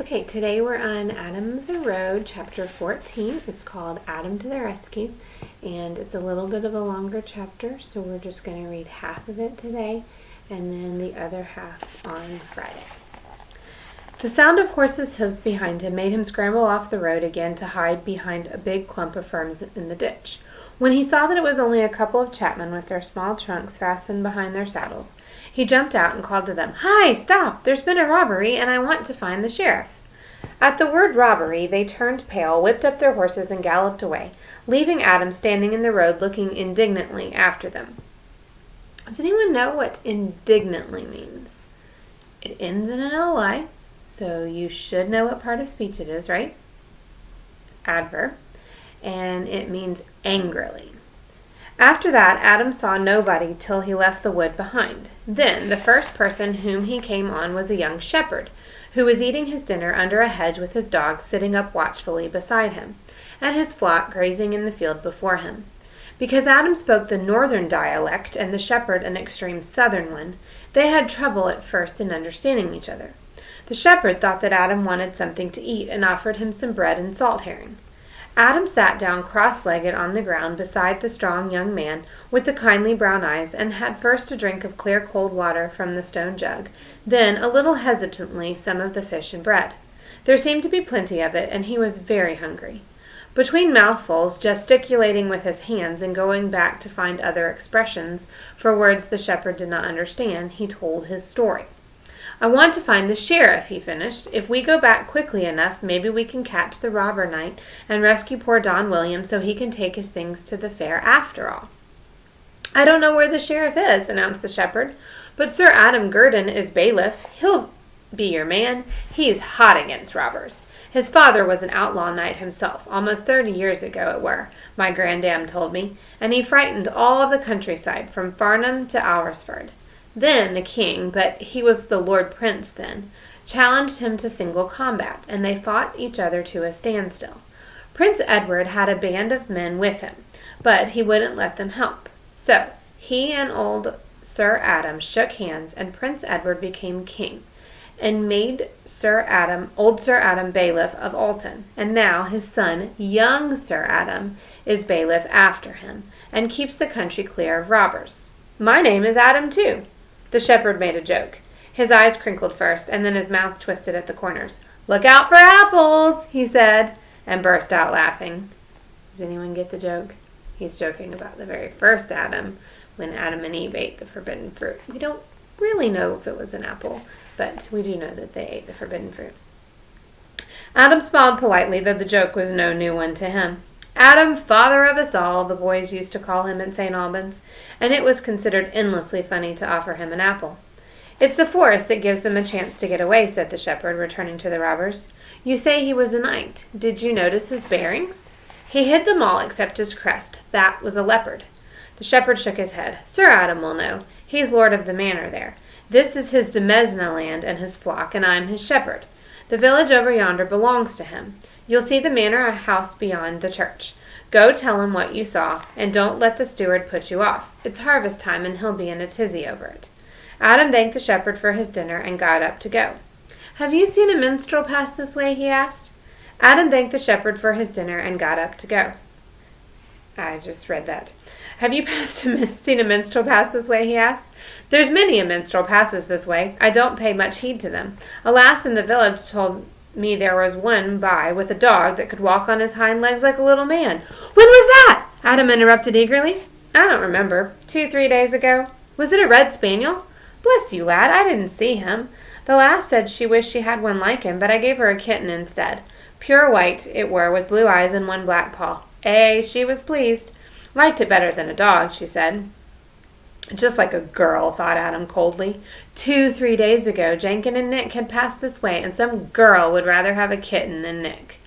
Okay, today we're on Adam of the Road, chapter 14. It's called Adam to the Rescue, and it's a little bit of a longer chapter, so we're just going to read half of it today, and then the other half on Friday. The sound of horses' hoofs behind him made him scramble off the road again to hide behind a big clump of ferns in the ditch. When he saw that it was only a couple of chapmen with their small trunks fastened behind their saddles, he jumped out and called to them, "Hi, stop! There's been a robbery, and I want to find the sheriff." At the word robbery, they turned pale, whipped up their horses, and galloped away, leaving Adam standing in the road looking indignantly after them. Does anyone know what indignantly means? It ends in an ly, so you should know what part of speech it is, right? Adverb. And it means angrily. After that, Adam saw nobody till he left the wood behind. Then the first person whom he came on was a young shepherd, who was eating his dinner under a hedge with his dog sitting up watchfully beside him, and his flock grazing in the field before him. Because Adam spoke the northern dialect and the shepherd an extreme southern one, they had trouble at first in understanding each other. The shepherd thought that Adam wanted something to eat and offered him some bread and salt herring. Adam sat down cross-legged on the ground beside the strong young man with the kindly brown eyes, and had first a drink of clear cold water from the stone jug, then, a little hesitantly, some of the fish and bread. There seemed to be plenty of it, and he was very hungry. Between mouthfuls, gesticulating with his hands and going back to find other expressions for words the shepherd did not understand, he told his story. "I want to find the sheriff," he finished. "If we go back quickly enough, maybe we can catch the robber knight and rescue poor Don William so he can take his things to the fair after all." "I don't know where the sheriff is," announced the shepherd, "but Sir Adam Gurdon is bailiff. He'll be your man. He's hot against robbers. His father was an outlaw knight himself, almost 30 years ago it were, my grandam told me, and he frightened all of the countryside from Farnham to Alresford. Then the king, but he was the Lord Prince then, challenged him to single combat, and they fought each other to a standstill. Prince Edward had a band of men with him, but he wouldn't let them help. So he and old Sir Adam shook hands, and Prince Edward became king, and made old Sir Adam bailiff of Alton, and now his son, young Sir Adam, is bailiff after him, and keeps the country clear of robbers. My name is Adam too." The shepherd made a joke. His eyes crinkled first, and then his mouth twisted at the corners. "Look out for apples," he said, and burst out laughing. Does anyone get the joke? He's joking about the very first Adam, when Adam and Eve ate the forbidden fruit. We don't really know if it was an apple, but we do know that they ate the forbidden fruit. Adam smiled politely, though the joke was no new one to him. Adam, father of us all, the boys used to call him at St. Albans, and it was considered endlessly funny to offer him an apple. "It's the forest that gives them a chance to get away," said the shepherd, returning to the robbers. "You say he was a knight. Did you notice his bearings?" "He hid them all except his crest. That was a leopard." The shepherd shook his head. "Sir Adam will know. He's lord of the manor there. This is his demesne land and his flock, and I'm his shepherd. The village over yonder belongs to him. You'll see the manor house beyond the church. Go tell him what you saw, and don't let the steward put you off. It's harvest time, and he'll be in a tizzy over it." Adam thanked the shepherd for his dinner and got up to go. "Have you seen a minstrel pass this way?" he asked. Adam thanked the shepherd for his dinner and got up to go. I just read that. "Have you seen a minstrel pass this way?" he asked. "There's many a minstrel passes this way. I don't pay much heed to them. A lass in the village told me there was one by with a dog that could walk on his hind legs like a little man." "When was that?" Adam interrupted eagerly. "I don't remember. 2-3 days ago." "Was it a red spaniel?" "Bless you, lad, I didn't see him. The lass said she wished she had one like him, but I gave her a kitten instead. Pure white it were, with blue eyes and one black paw. She was pleased. Liked it better than a dog, she said." Just like a girl, thought Adam coldly. 2-3 days ago, Jenkin and Nick had passed this way, and some girl would rather have a kitten than Nick.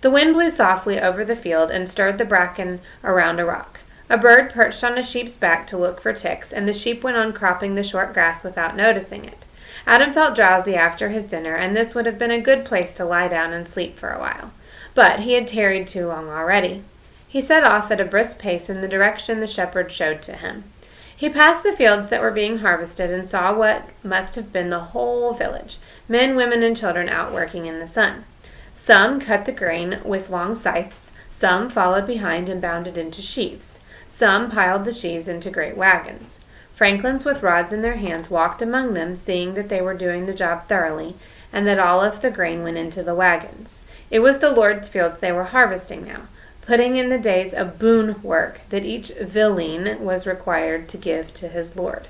The wind blew softly over the field and stirred the bracken around a rock. A bird perched on a sheep's back to look for ticks, and the sheep went on cropping the short grass without noticing it. Adam felt drowsy after his dinner, and this would have been a good place to lie down and sleep for a while. But he had tarried too long already. He set off at a brisk pace in the direction the shepherd showed to him. He passed the fields that were being harvested and saw what must have been the whole village, men, women, and children out working in the sun. Some cut the grain with long scythes, some followed behind and bound it into sheaves. Some piled the sheaves into great wagons. Franklins with rods in their hands walked among them, seeing that they were doing the job thoroughly, and that all of the grain went into the wagons. It was the Lord's fields they were harvesting now, putting in the days of boon work that each villein was required to give to his Lord.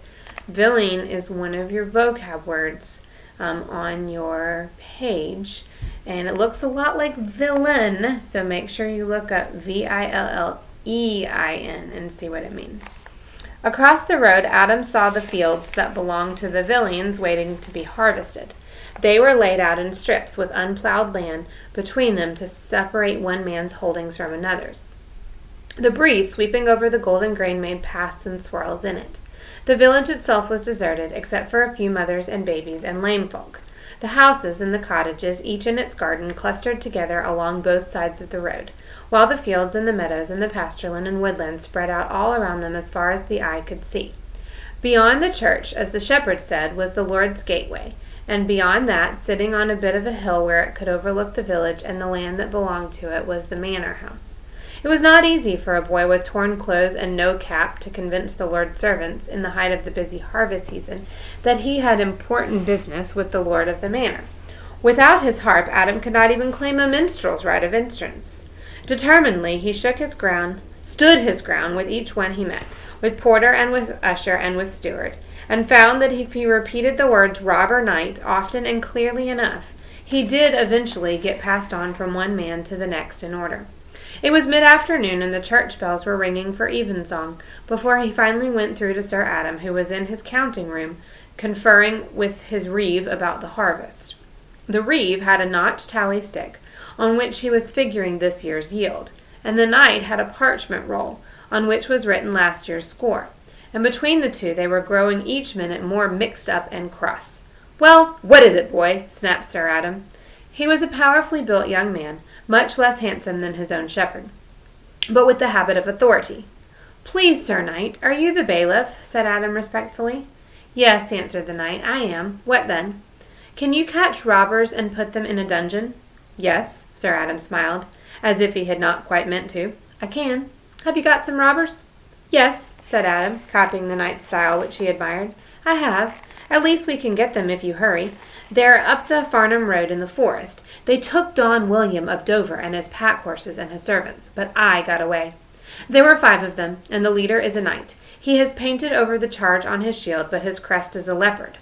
Villein is one of your vocab words on your page, and it looks a lot like villain, so make sure you look up Villein and see what it means. Across the road, Adam saw the fields that belonged to the villeins waiting to be harvested. They were laid out in strips with unplowed land between them to separate one man's holdings from another's. The breeze sweeping over the golden grain made paths and swirls in it. The village itself was deserted, except for a few mothers and babies and lame folk. The houses and the cottages, each in its garden, clustered together along both sides of the road, while the fields and the meadows and the pastureland and woodland spread out all around them as far as the eye could see. Beyond the church, as the shepherd said, was the Lord's gateway, and beyond that, sitting on a bit of a hill where it could overlook the village and the land that belonged to it, was the manor house. It was not easy for a boy with torn clothes and no cap to convince the Lord's servants, in the height of the busy harvest season, that he had important business with the Lord of the manor. Without his harp, Adam could not even claim a minstrel's right of entrance. Determinedly, he stood his ground with each one he met, with porter and with usher and with steward, and found that if he repeated the words robber knight often and clearly enough, he did eventually get passed on from one man to the next in order. It was mid-afternoon, and the church bells were ringing for evensong, before he finally went through to Sir Adam, who was in his counting room, conferring with his reeve about the harvest. The reeve had a notched tally stick, on which he was figuring this year's yield, and the knight had a parchment roll, on which was written last year's score, and between the two they were growing each minute more mixed up and cross. "Well, what is it, boy?" snapped Sir Adam. He was a powerfully built young man, much less handsome than his own shepherd, but with the habit of authority. "Please, Sir Knight, are you the bailiff?" said Adam respectfully. "Yes," answered the knight, "I am. What then?" "Can you catch robbers and put them in a dungeon?" "Yes," Sir Adam smiled, as if he had not quite meant to. "I can. Have you got some robbers?" "Yes," said Adam, copying the knight's style, which he admired. "I have. At least we can get them if you hurry. They're up the Farnham Road in the forest. They took Don William of Dover and his pack horses and his servants, but I got away. There were 5 of them, and the leader is a knight. He has painted over the charge on his shield, but his crest is a leopard."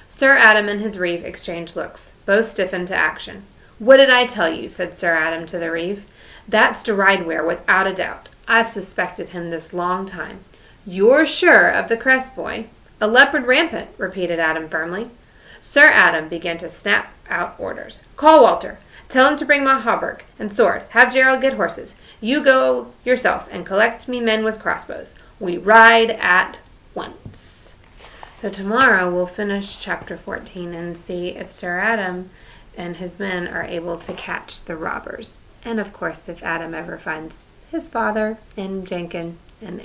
Sir Adam and his reeve exchanged looks. Both stiffened to action. "What did I tell you?" said Sir Adam to the reeve. "That's de Rideware, without a doubt. I've suspected him this long time." "You're sure of the crest, boy?" "A leopard rampant," repeated Adam firmly. Sir Adam began to snap out orders. "Call Walter. Tell him to bring my hauberk and sword. Have Gerald get horses. You go yourself and collect me men with crossbows. We ride at once." So tomorrow we'll finish chapter 14 and see if Sir Adam and his men are able to catch the robbers. And of course, if Adam ever finds his father and Jenkin and